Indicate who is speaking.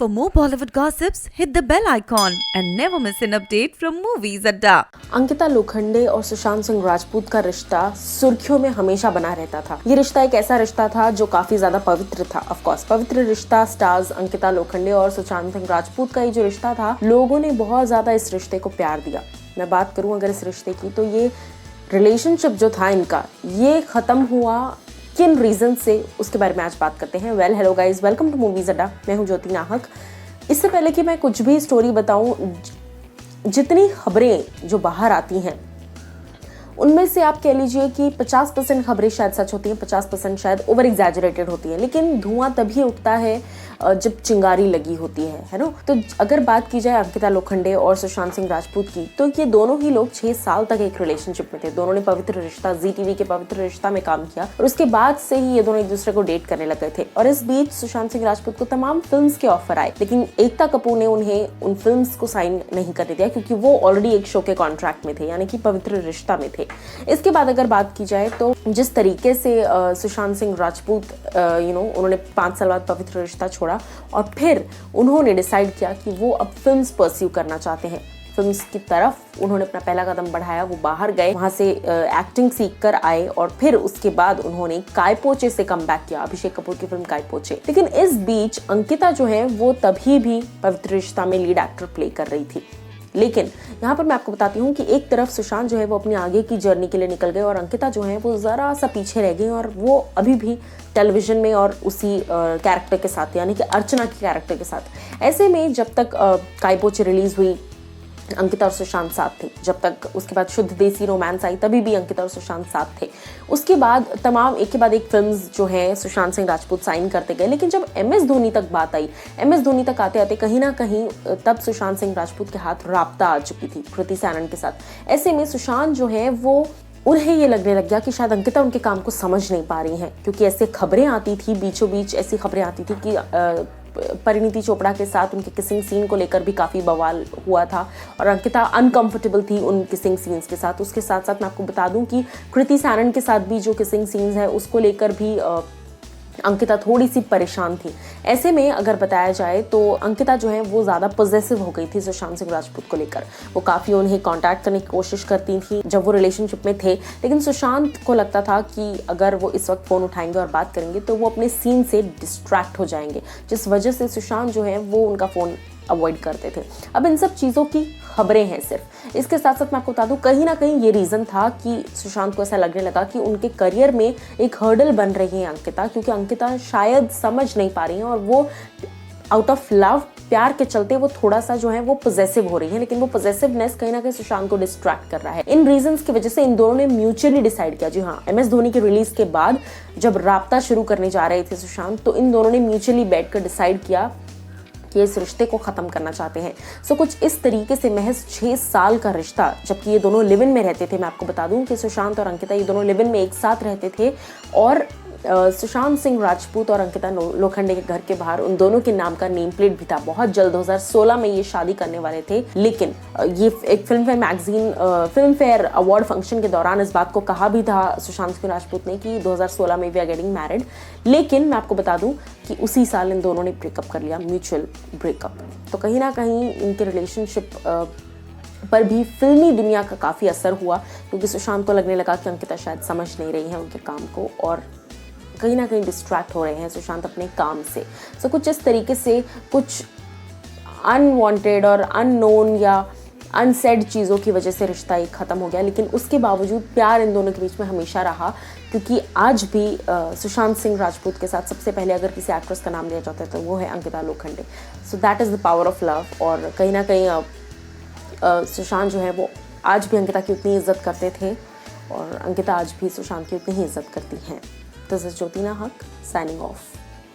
Speaker 1: For more Bollywood gossips, hit the bell icon and never miss an update from Movies Adda.
Speaker 2: Ankita Lokhande और सुशांत सिंह राजपूत का रिश्ता सुर्खियों में हमेशा बना रहता था। ये रिश्ता एक ऐसा रिश्ता था जो काफी ज्यादा पवित्र था। ऑफ कोर्स पवित्र रिश्ता स्टार्स अंकिता लोखंडे और सुशांत सिंह राजपूत का ये जो रिश्ता था, लोगों ने बहुत ज्यादा इस रिश्ते को प्यार दिया। मैं बात करूं अगर इस रिश्ते की, तो ये रिलेशनशिप जो था इनका, ये खत्म हुआ किन रीजन से, उसके बारे में आज बात करते हैं। Well hello guys, welcome to movies Adda. मैं हूं ज्योति नाहक। इससे पहले कि मैं कुछ भी स्टोरी बताऊं, जितनी खबरें जो बाहर आती हैं उनमें से आप कह लीजिए कि 50% खबरें शायद सच होती हैं, 50% शायद ओवर एग्जैजरेटेड होती हैं। लेकिन धुआं तभी उठता है जब चिंगारी लगी होती है ना। तो अगर बात की जाए अंकिता लोखंडे और सुशांत सिंह राजपूत की, तो ये दोनों ही लोग 6 साल तक एक रिलेशनशिप में थे। दोनों ने पवित्र रिश्ता, जी टीवी के पवित्र रिश्ता में काम किया और उसके बाद से ही ये दोनों एक दूसरे को डेट करने लग गए थे। और इस बीच सुशांत सिंह राजपूत को तमाम फिल्म्स के ऑफर आए, लेकिन एकता कपूर ने उन्हें उन फिल्म्स को साइन नहीं करने दिया, क्योंकि वो ऑलरेडी एक शो के कॉन्ट्रैक्ट में थे, यानी कि पवित्र रिश्ता में थे। इसके बाद अगर बात की जाए तो जिस तरीके से सुशांत सिंह राजपूत उन्होंने 5 साल बाद पवित्र रिश्ता छोड़ा और फिर उन्होंने डिसाइड किया कि वो अब फिल्म्स परस्यू करना चाहते हैं, फिल्म्स की तरफ उन्होंने अपना पहला कदम बढ़ाया। वो बाहर गए, वहां से एक्टिंग सीख कर आए और फिर उसके बाद उन्होंने काय पोचे से कमबैक किया, अभिषेक कपूर की फिल्म काय पोचे। लेकिन इस बीच अंकिता जो है वो तभी भी पवित्र रिश्ता में लीड एक्टर प्ले कर रही थी। लेकिन यहाँ पर मैं आपको बताती हूँ कि एक तरफ सुशांत जो है वो अपनी आगे की जर्नी के लिए निकल गए और अंकिता जो है वो जरा सा पीछे रह गई और वो अभी भी टेलीविजन में और उसी कैरेक्टर के साथ, यानी कि अर्चना के कैरेक्टर के साथ। ऐसे में जब तक काय पोचे रिलीज हुई, अंकिता और सुशांत साथ थे। जब तक उसके बाद शुद्ध देसी रोमांस आई, तभी भी अंकिता और सुशांत साथ थे। उसके बाद तमाम एक के बाद एक फिल्म्स जो है सुशांत सिंह राजपूत साइन करते गए। लेकिन जब MS धोनी तक बात आई, MS धोनी तक आते आते कहीं ना कहीं तब सुशांत सिंह राजपूत के हाथ राब्ता आ चुकी थी कृति सैनन के साथ। ऐसे में सुशांत जो है वो, उन्हें ये लगने लग गया कि शायद अंकिता उनके काम को समझ नहीं पा रही हैं, क्योंकि ऐसे खबरें आती थी, बीचों बीच ऐसी खबरें आती थी कि परिणीति चोपड़ा के साथ उनके किसिंग सीन को लेकर भी काफ़ी बवाल हुआ था और अंकिता अनकंफर्टेबल थी उन किसिंग सीन्स के साथ। उसके साथ साथ मैं आपको बता दूं कि कृति सैनन के साथ भी जो किसिंग सीन्स है उसको लेकर भी अंकिता थोड़ी सी परेशान थी। ऐसे में अगर बताया जाए तो अंकिता जो है वो ज़्यादा पॉजेसिव हो गई थी सुशांत सिंह राजपूत को लेकर। वो काफ़ी उन्हें कांटेक्ट करने की कोशिश करती थी जब वो रिलेशनशिप में थे, लेकिन सुशांत को लगता था कि अगर वो इस वक्त फ़ोन उठाएंगे और बात करेंगे तो वो अपने सीन से डिस्ट्रैक्ट हो जाएंगे, जिस वजह से सुशांत जो है वो उनका फ़ोन अवॉइड करते थे। अब इन सब चीज़ों की खबरें हैं सिर्फ। इसके साथ साथ मैं आपको बता दूं, कहीं ना कहीं ये रीज़न था कि सुशांत को ऐसा लगने लगा कि उनके करियर में एक हर्डल बन रही है अंकिता, क्योंकि अंकिता शायद समझ नहीं पा रही हैं और वो आउट ऑफ लव, प्यार के चलते वो थोड़ा सा जो है वो पॉजेसिव हो रही है। लेकिन वो पॉजेसिवनेस कहीं ना कहीं सुशांत को डिस्ट्रैक्ट कर रहा है। इन रीजंस की वजह से इन दोनों ने म्यूचुअली डिसाइड किया, जी हाँ, MS धोनी के रिलीज के बाद जब राब्ता शुरू करने जा रहे थे सुशांत, तो इन दोनों ने म्यूचुअली बैठकर डिसाइड किया कि इस रिश्ते को ख़त्म करना चाहते हैं। सो कुछ इस तरीके से महज 6 साल का रिश्ता, जबकि ये दोनों लिव इन में रहते थे। मैं आपको बता दूं कि सुशांत और अंकिता ये दोनों लिव इन में एक साथ रहते थे और सुशांत सिंह राजपूत और अंकिता लोखंडे के घर के बाहर उन दोनों के नाम का नेम प्लेट भी था। बहुत जल्द 2016 में ये शादी करने वाले थे, लेकिन ये एक फिल्म फेयर अवार्ड फंक्शन के दौरान इस बात को कहा भी था सुशांत सिंह राजपूत ने कि 2016 में वी आर गेटिंग मैरिड। लेकिन मैं आपको बता दूं कि उसी साल इन दोनों ने ब्रेकअप कर लिया, म्यूचुअल ब्रेकअप। तो कहीं ना कहीं इनके रिलेशनशिप पर भी फिल्मी दुनिया का काफ़ी असर हुआ, क्योंकि सुशांत को लगने लगा कि अंकिता शायद समझ नहीं रही है उनके काम को और कहीं ना कहीं डिस्ट्रैक्ट हो रहे हैं सुशांत अपने काम से। सो कुछ इस तरीके से कुछ अनवांटेड और अननोन या अनसेड चीज़ों की वजह से रिश्ता एक ख़त्म हो गया। लेकिन उसके बावजूद प्यार इन दोनों के बीच में हमेशा रहा, क्योंकि आज भी सुशांत सिंह राजपूत के साथ सबसे पहले अगर किसी एक्ट्रेस का नाम लिया जाता है तो वो है Ankita Lokhande. So that is the power of love. और कहीं ना कहीं सुशांत जो है वो आज भी अंकिता की उतनी इज्जत करते थे और अंकिता आज भी सुशांत की उतनी ही इज्जत करती हैं। This is Jyoti Nahak signing off.